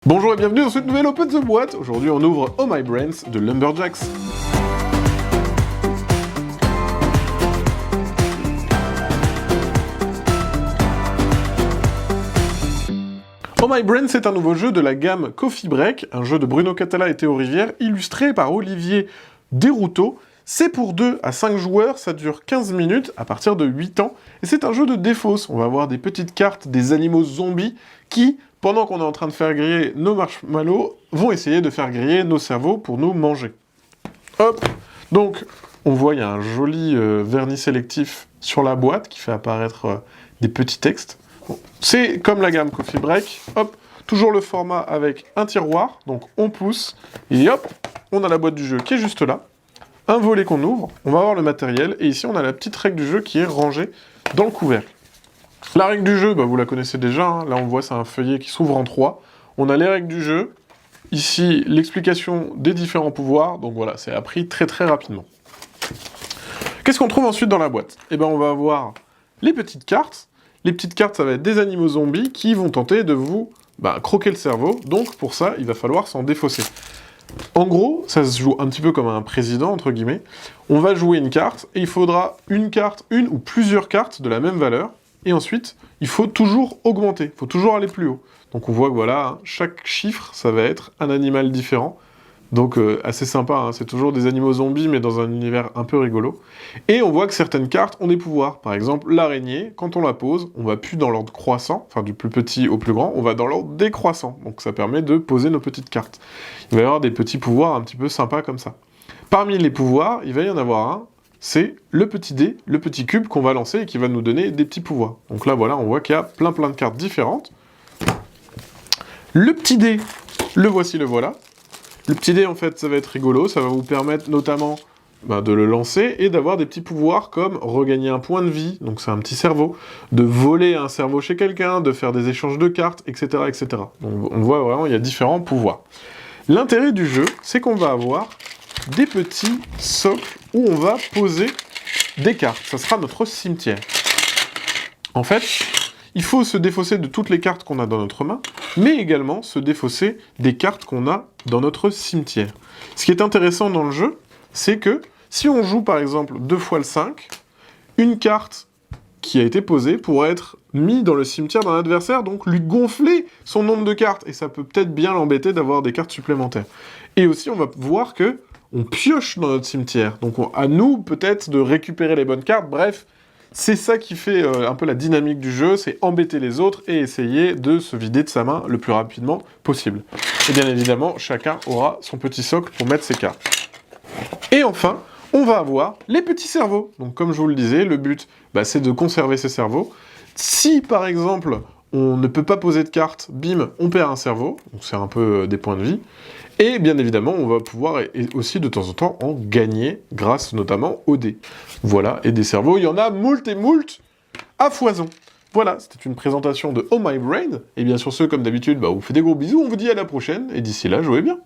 Bonjour et bienvenue dans cette nouvelle Open the Boîte. Aujourd'hui on ouvre Oh My Brains de Lumberjacks. Oh My Brains c'est un nouveau jeu de la gamme Coffee Break, un jeu de Bruno Catala et Théo Rivière, illustré par Olivier Desrouteaux. C'est pour 2 à 5 joueurs, ça dure 15 minutes à partir de 8 ans, et c'est un jeu de défausse. On va avoir des petites cartes, des animaux zombies qui, pendant qu'on est en train de faire griller nos marshmallows, vont essayer de faire griller nos cerveaux pour nous manger. Hop. Donc, on voit, il y a un joli vernis sélectif sur la boîte qui fait apparaître des petits textes. Bon. C'est comme la gamme Coffee Break. Hop. Toujours le format avec un tiroir, donc on pousse, et hop, on a la boîte du jeu qui est juste là. Un volet qu'on ouvre, on va avoir le matériel, et ici on a la petite règle du jeu qui est rangée dans le couvercle. La règle du jeu, vous la connaissez déjà, hein. Là on voit c'est un feuillet qui s'ouvre en 3. On a les règles du jeu, ici l'explication des différents pouvoirs, donc voilà, c'est appris très rapidement. Qu'est-ce qu'on trouve ensuite dans la boîte? Eh bien on va avoir les petites cartes. Les petites cartes, ça va être des animaux zombies qui vont tenter de vous croquer le cerveau, donc pour ça il va falloir s'en défausser. En gros, ça se joue un petit peu comme un président, entre guillemets. On va jouer une carte, et il faudra une ou plusieurs cartes de la même valeur, et ensuite, il faut toujours augmenter, il faut toujours aller plus haut. Donc on voit que voilà, hein, chaque chiffre, ça va être un animal différent. Donc assez sympa, hein, c'est toujours des animaux zombies, mais dans un univers un peu rigolo. Et on voit que certaines cartes ont des pouvoirs. Par exemple, l'araignée, quand on la pose, on va plus dans l'ordre croissant, enfin du plus petit au plus grand, on va dans l'ordre décroissant. Donc ça permet de poser nos petites cartes. Il va y avoir des petits pouvoirs un petit peu sympas comme ça. Parmi les pouvoirs, il va y en avoir un, c'est le petit dé, le petit cube qu'on va lancer et qui va nous donner des petits pouvoirs. Donc là, voilà, on voit qu'il y a plein de cartes différentes. Le petit dé, le voici, le voilà. Le petit dé, en fait, ça va être rigolo, ça va vous permettre notamment de le lancer et d'avoir des petits pouvoirs comme regagner un point de vie, donc c'est un petit cerveau, de voler un cerveau chez quelqu'un, de faire des échanges de cartes, etc., etc. Donc on voit vraiment, il y a différents pouvoirs. L'intérêt du jeu, c'est qu'on va avoir des petits socles où on va poser des cartes. Ça sera notre cimetière. En fait, il faut se défausser de toutes les cartes qu'on a dans notre main, mais également se défausser des cartes qu'on a dans notre cimetière. Ce qui est intéressant dans le jeu, c'est que si on joue par exemple 2 fois le 5, une carte qui a été posée pourrait être mise dans le cimetière d'un adversaire, donc lui gonfler son nombre de cartes, et ça peut peut-être bien l'embêter d'avoir des cartes supplémentaires. Et aussi, on va voir que on pioche dans notre cimetière, donc à nous peut-être de récupérer les bonnes cartes, bref, c'est ça qui fait un peu la dynamique du jeu, c'est embêter les autres et essayer de se vider de sa main le plus rapidement possible. Et bien évidemment, chacun aura son petit socle pour mettre ses cartes. Et enfin, on va avoir les petits cerveaux. Donc comme je vous le disais, le but, c'est de conserver ces cerveaux. Si par exemple, on ne peut pas poser de cartes, bim, on perd un cerveau, donc c'est un peu des points de vie. Et bien évidemment, on va pouvoir aussi de temps en temps en gagner, grâce notamment aux dés. Voilà, et des cerveaux, il y en a moult et moult à foison. Voilà, c'était une présentation de Oh My Brain. Et bien sur ce, comme d'habitude, on vous fait des gros bisous, on vous dit à la prochaine, et d'ici là, jouez bien.